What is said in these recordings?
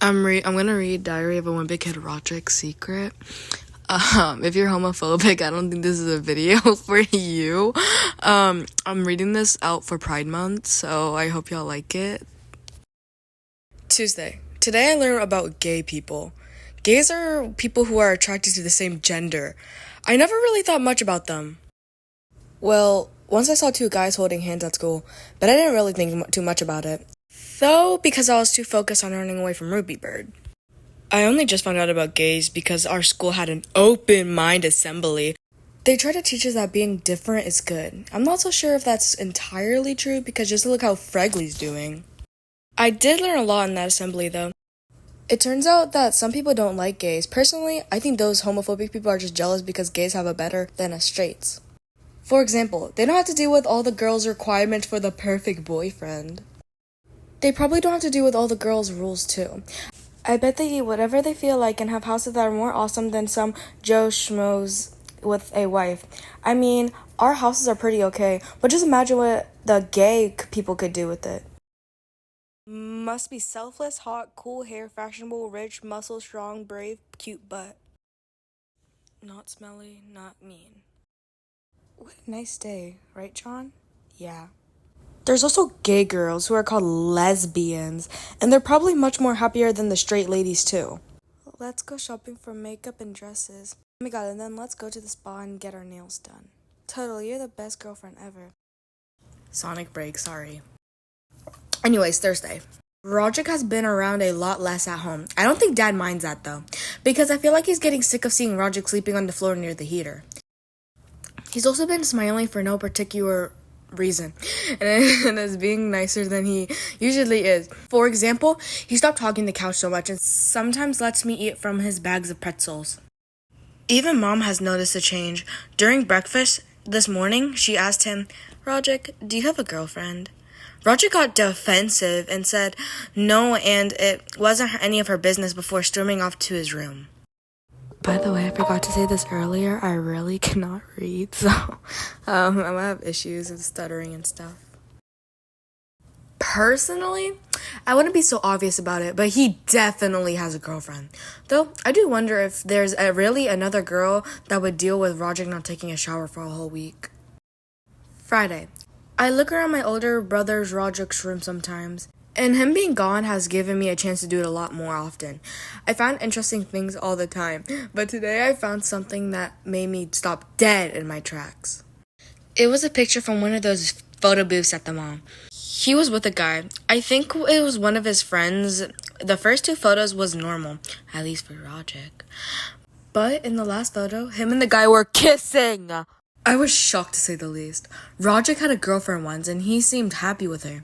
I'm gonna read Diary of a Wimpy Kid Rodrick Secret. If you're homophobic, I don't think this is a video for you. I'm reading this out for Pride Month, so I hope y'all like it. Tuesday. Today I learned about gay people. Gays are people who are attracted to the same gender. I never really thought much about them. Well, once I saw two guys holding hands at school, but I didn't really think too much about it. Though, because I was too focused on running away from Ruby Bird. I only just found out about gays because our school had an open mind assembly. They try to teach us that being different is good. I'm not so sure if that's entirely true because just look how Fregley's doing. I did learn a lot in that assembly though. It turns out that some people don't like gays. Personally, I think those homophobic people are just jealous because gays have it better than us straights. For example, they don't have to deal with all the girls' requirements for the perfect boyfriend. They probably don't have to deal with all the girls' rules too. I bet they eat whatever they feel like and have houses that are more awesome than some Joe Schmoes with a wife. I mean, our houses are pretty okay, but just imagine what the gay people could do with it. Must be selfless, hot, cool hair, fashionable, rich, muscle, strong, brave, cute butt. Not smelly, not mean. What a nice day, right, John? Yeah. There's also gay girls who are called lesbians, and they're probably much more happier than the straight ladies too. Let's go shopping for makeup and dresses. Oh my god, and then let's go to the spa and get our nails done. Totally, you're the best girlfriend ever. Sonic break, sorry. Anyways, Thursday. Rodrick has been around a lot less at home. I don't think Dad minds that though, because I feel like he's getting sick of seeing Rodrick sleeping on the floor near the heater. He's also been smiling for no particular reason and is being nicer than he usually is. For example, he stopped hogging the couch so much and sometimes lets me eat from his bags of pretzels. Even Mom has noticed a change. During breakfast this morning, she asked him, "Rodrick, do you have a girlfriend?" Rodrick got defensive and said no, and it wasn't any of her business before storming off to his room. By the way, I forgot to say this earlier, I really cannot read, so I'm gonna have issues with stuttering and stuff. Personally, I wouldn't be so obvious about it, but he definitely has a girlfriend. Though, I do wonder if there's really another girl that would deal with Rodrick not taking a shower for a whole week. Friday. I look around my older brother's Rodrick's room sometimes, and him being gone has given me a chance to do it a lot more often. I find interesting things all the time, but today I found something that made me stop dead in my tracks. It was a picture from one of those photo booths at the mall. He was with a guy. I think it was one of his friends. The first two photos was normal, at least for Rodrick. But in the last photo, him and the guy were kissing! I was shocked to say the least. Rodrick had a girlfriend once and he seemed happy with her.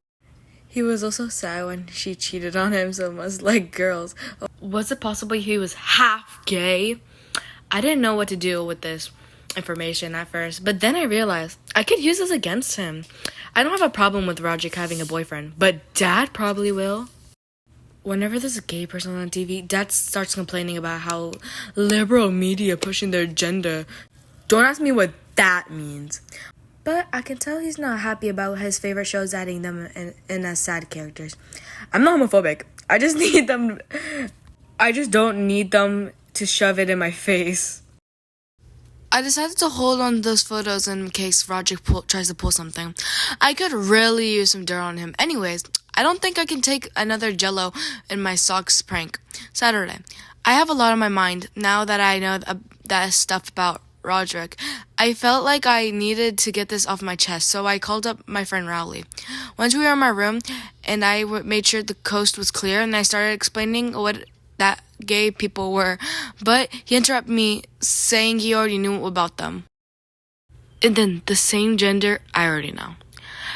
He was also sad when she cheated on him, so must like girls. Was it possible he was half gay? I didn't know what to do with this information at first, but then I realized I could use this against him. I don't have a problem with Rodrick having a boyfriend, but Dad probably will. Whenever there's a gay person on TV, Dad starts complaining about how liberal media pushing their agenda. Don't ask me what that means. But I can tell he's not happy about his favorite shows adding them in as sad characters. I'm not homophobic. I just don't need them to shove it in my face. I decided to hold on to those photos in case Rodrick tries to pull something. I could really use some dirt on him. Anyways, I don't think I can take another Jello in my socks prank. Saturday. I have a lot on my mind now that I know that stuff about Rodrick. I felt like I needed to get this off my chest, so I called up my friend Rowley. Once we were in my room, and I made sure the coast was clear, and I started explaining what that gay people were, but he interrupted me, saying he already knew about them. And then, the same gender, I already know.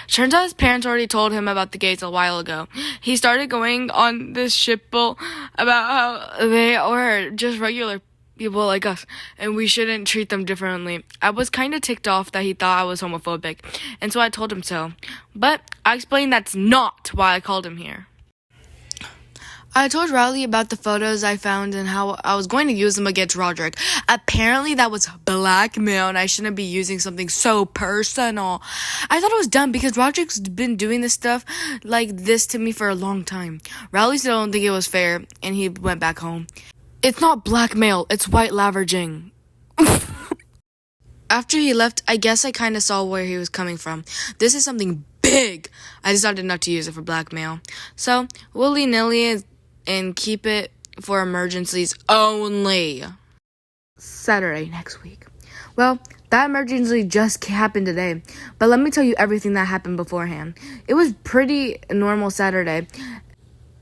Turns out his parents already told him about the gays a while ago. He started going on this shitbull about how they are just regular people like us, and we shouldn't treat them differently. I was kind of ticked off that he thought I was homophobic, and so I told him so. But I explained that's not why I called him here. I told Riley about the photos I found and how I was going to use them against Rodrick. Apparently that was blackmail and I shouldn't be using something so personal. I thought it was dumb because Rodrick's been doing this stuff like this to me for a long time. Riley still don't think it was fair and he went back home. It's not blackmail, it's white leveraging. After he left, I guess I kind of saw where he was coming from. This is something big. I decided not to use it for blackmail. So, willy-nilly and keep it for emergencies only. Saturday next week. Well, that emergency just happened today. But let me tell you everything that happened beforehand. It was pretty normal Saturday.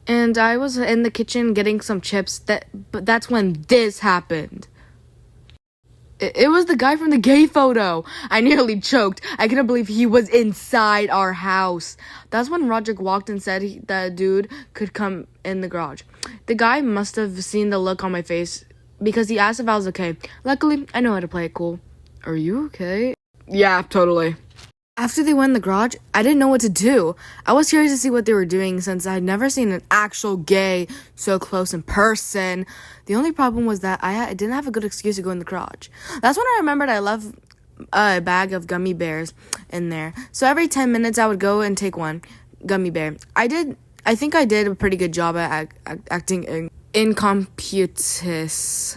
And I was in the kitchen getting some chips. But that's when this happened. It was the guy from the gay photo. I nearly choked. I couldn't believe he was inside our house. That's when Rodrick walked and said that dude could come in the garage. The guy must have seen the look on my face because he asked if I was okay. Luckily, I know how to play it cool. Are you okay? Yeah, totally. After they went in the garage, I didn't know what to do. I was curious to see what they were doing since I had never seen an actual gay so close in person. The only problem was that I didn't have a good excuse to go in the garage. That's when I remembered I left a bag of gummy bears in there. So every 10 minutes I would go and take one gummy bear. I think I did a pretty good job at acting incompetus.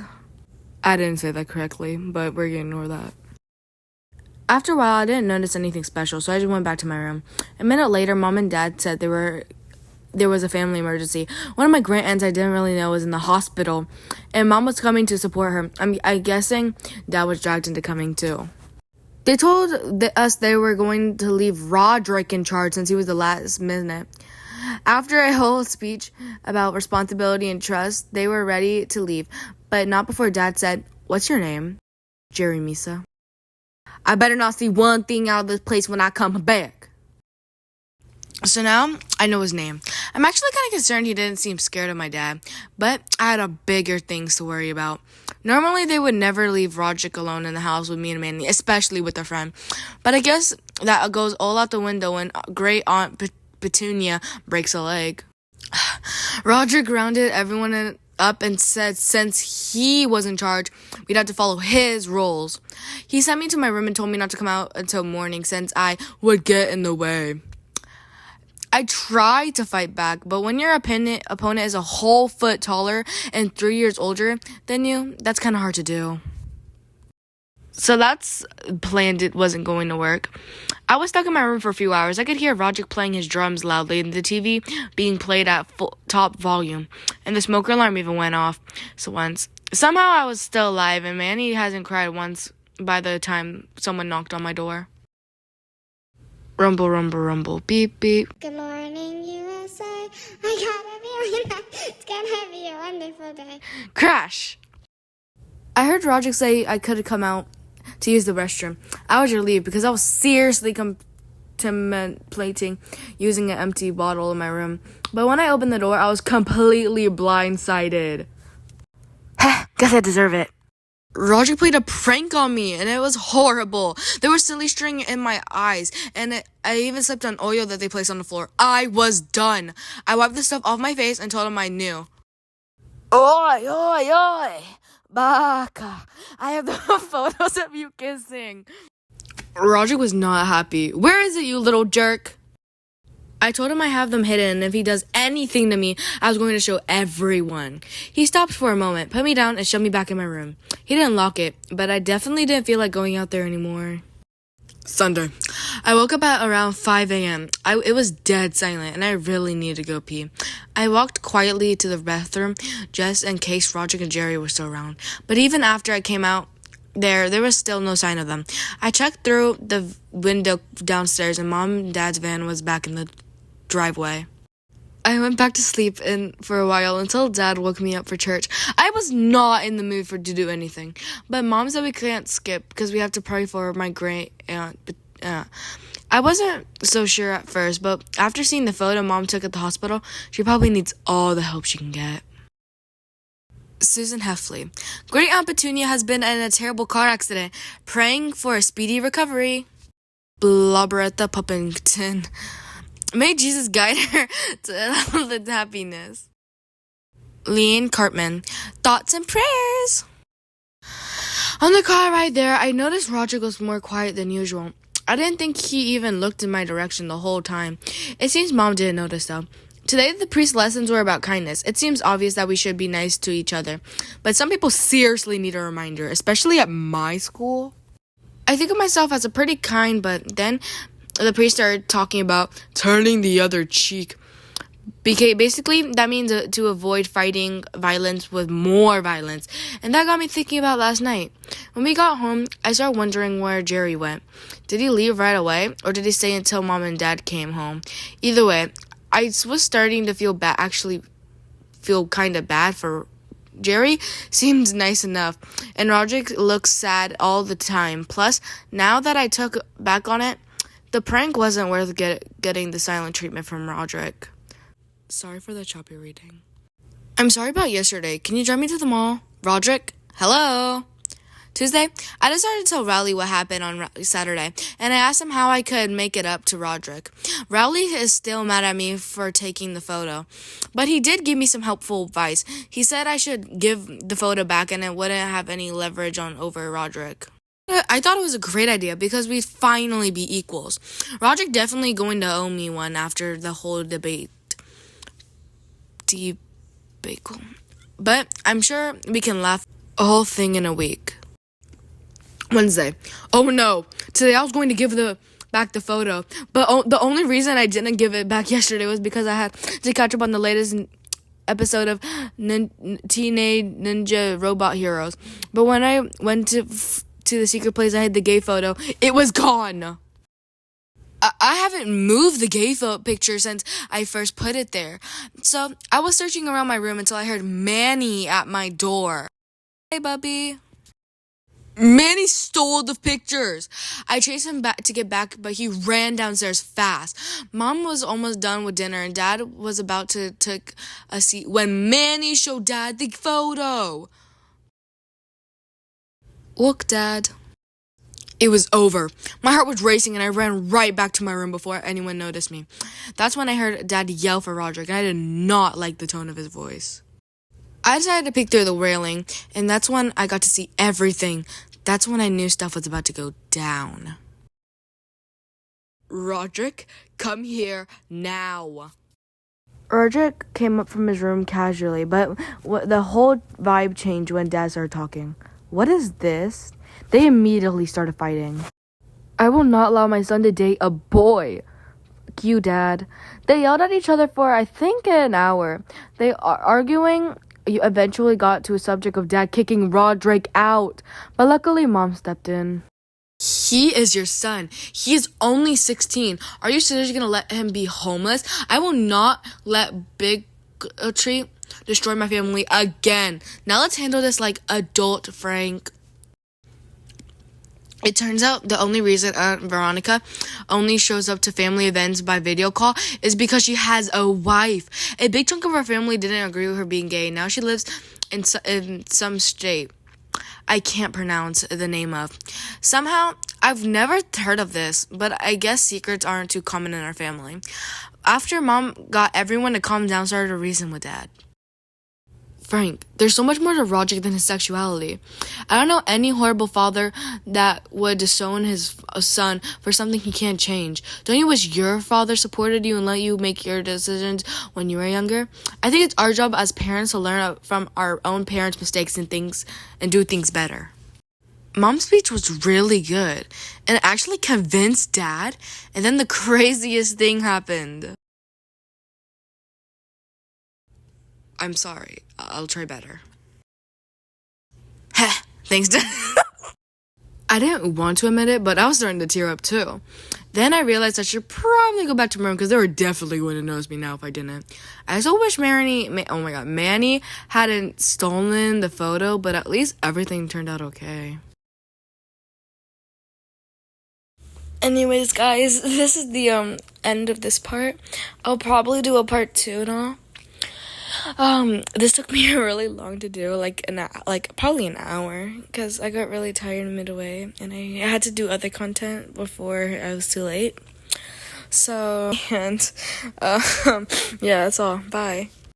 I didn't say that correctly, but we're gonna ignore that. After a while, I didn't notice anything special, so I just went back to my room. A minute later, Mom and Dad said there was a family emergency. One of my grand-aunts I didn't really know was in the hospital, and Mom was coming to support her. I'm guessing Dad was dragged into coming too. They told us they were going to leave Rodrick in charge since he was the last minute. After a whole speech about responsibility and trust, they were ready to leave, but not before Dad said, "What's your name?" "Jerry Misa." "I better not see one thing out of this place when I come back." So now I know his name. I'm actually kind of concerned he didn't seem scared of my dad, but I had a bigger things to worry about. Normally they would never leave Rodrick alone in the house with me and Manny, especially with a friend. But I guess that goes all out the window when great aunt Petunia breaks a leg. Rodrick rounded everyone up and said since he was in charge, we'd have to follow his rules. He sent me to my room and told me not to come out until morning since I would get in the way. I tried to fight back, but when your opponent is a whole foot taller and 3 years older than you, that's kind of hard to do. So that's planned. It wasn't going to work. I was stuck in my room for a few hours. I could hear Rodrick playing his drums loudly and the TV being played at top volume. And the smoke alarm even went off. So once. Somehow I was still alive and Manny hasn't cried once by the time someone knocked on my door. Rumble, rumble, rumble, beep, beep. Good morning, USA. I got a feeling that it's gonna be a wonderful day. Crash! I heard Rodrick say I could come out to use the restroom. I was relieved because I was seriously contemplating using an empty bottle in my room. But when I opened the door, I was completely blindsided. Guess I deserve it. Rodrick played a prank on me, and it was horrible. There was silly string in my eyes, and I even slipped on oil that they placed on the floor. I was done. I wiped the stuff off my face and told him I knew. Oi, oi, oi. Baka. I have the photos of you kissing. Rodrick was not happy. Where is it, you little jerk? I told him I have them hidden, and if he does anything to me, I was going to show everyone. He stopped for a moment, put me down, and shoved me back in my room. He didn't lock it, but I definitely didn't feel like going out there anymore. Sunday. I woke up at around 5 a.m. It was dead silent, and I really needed to go pee. I walked quietly to the bathroom just in case Rodrick and Jerry were still around. But even after I came out, there was still no sign of them. I checked through the window downstairs, and Mom and Dad's van was back in the driveway. I went back to sleep for a while until Dad woke me up for church. I was not in the mood to do anything, but Mom said we can't skip because we have to pray for my great aunt. I wasn't so sure at first, but after seeing the photo Mom took at the hospital, she probably needs all the help she can get. Susan Heffley. Great Aunt Petunia has been in a terrible car accident. Praying for a speedy recovery. Blubberetta Puppington. May Jesus guide her to happiness. Lean Cartman. Thoughts and prayers. On the car ride there, I noticed Rodrick was more quiet than usual. I didn't think he even looked in my direction the whole time. It seems Mom didn't notice though. Today, the priest's lessons were about kindness. It seems obvious that we should be nice to each other, but some people seriously need a reminder, especially at my school. I think of myself as a pretty kind, but then the priest started talking about turning the other cheek. Basically, that means to avoid fighting violence with more violence. And that got me thinking about last night. When we got home, I started wondering where Jerry went. Did he leave right away, or did he stay until Mom and Dad came home? Either way, I was starting to feel kind of bad for Jerry. Seems nice enough, and Rodrick looks sad all the time. Plus, now that I took back on it, the prank wasn't worth getting the silent treatment from Rodrick. Sorry for the choppy reading. I'm sorry about yesterday. Can you drive me to the mall? Rodrick? Hello? Tuesday, I decided to tell Rowley what happened on Saturday, and I asked him how I could make it up to Rodrick. Rowley is still mad at me for taking the photo, but he did give me some helpful advice. He said I should give the photo back and it wouldn't have any leverage over Rodrick. I thought it was a great idea because we'd finally be equals. Rodrick definitely going to owe me one after the whole debate. But I'm sure we can laugh a whole thing in a week. Wednesday. Oh no, today I was going to give back the photo, but the only reason I didn't give it back yesterday was because I had to catch up on the latest episode of Teenage Ninja Robot Heroes. But when I went to the secret place I had the gay photo, it was gone. I haven't moved the gay photo picture since I first put it there. So I was searching around my room until I heard Manny at my door. Hey, Bubby. Manny stole the pictures. I chased him back to get back, but he ran downstairs fast. Mom was almost done with dinner, and Dad was about to take a seat when Manny showed Dad the photo. Look, Dad. It was over. My heart was racing, and I ran right back to my room before anyone noticed me. That's when I heard Dad yell for Rodrick, and I did not like the tone of his voice. I decided to peek through the railing, and that's when I got to see everything. That's when I knew stuff was about to go down. Rodrick, come here now. Rodrick came up from his room casually, but the whole vibe changed when Dad started talking. What is this? They immediately started fighting. I will not allow my son to date a boy. Fuck you, Dad. They yelled at each other for, I think, an hour. They are arguing. You eventually got to a subject of Dad kicking Rodrick out. But luckily, Mom stepped in. He is your son. He is only 16. Are you seriously going to let him be homeless? I will not let bigotry destroy my family again. Now let's handle this like adult Frank. It turns out the only reason Aunt Veronica only shows up to family events by video call is because she has a wife. A big chunk of her family didn't agree with her being gay. Now she lives in some state I can't pronounce the name of. Somehow, I've never heard of this, but I guess secrets aren't too common in our family. After Mom got everyone to calm down, started to reason with Dad. Frank, there's so much more to Rodrick than his sexuality. I don't know any horrible father that would disown his son for something he can't change. Don't you wish your father supported you and let you make your decisions when you were younger? I think it's our job as parents to learn from our own parents' mistakes and do things better. Mom's speech was really good and actually convinced Dad, and then the craziest thing happened. I'm sorry. I'll try better. Heh, thanks, Dad. I didn't want to admit it, but I was starting to tear up too. Then I realized I should probably go back to my room because they were definitely going to notice me now if I didn't. I so wish Manny hadn't stolen the photo, but at least everything turned out okay. Anyways, guys, this is the end of this part. I'll probably do a part 2 and all. This took me really long to do, probably an hour, because I got really tired midway, and I had to do other content before I was too late. So, and, yeah, that's all. Bye.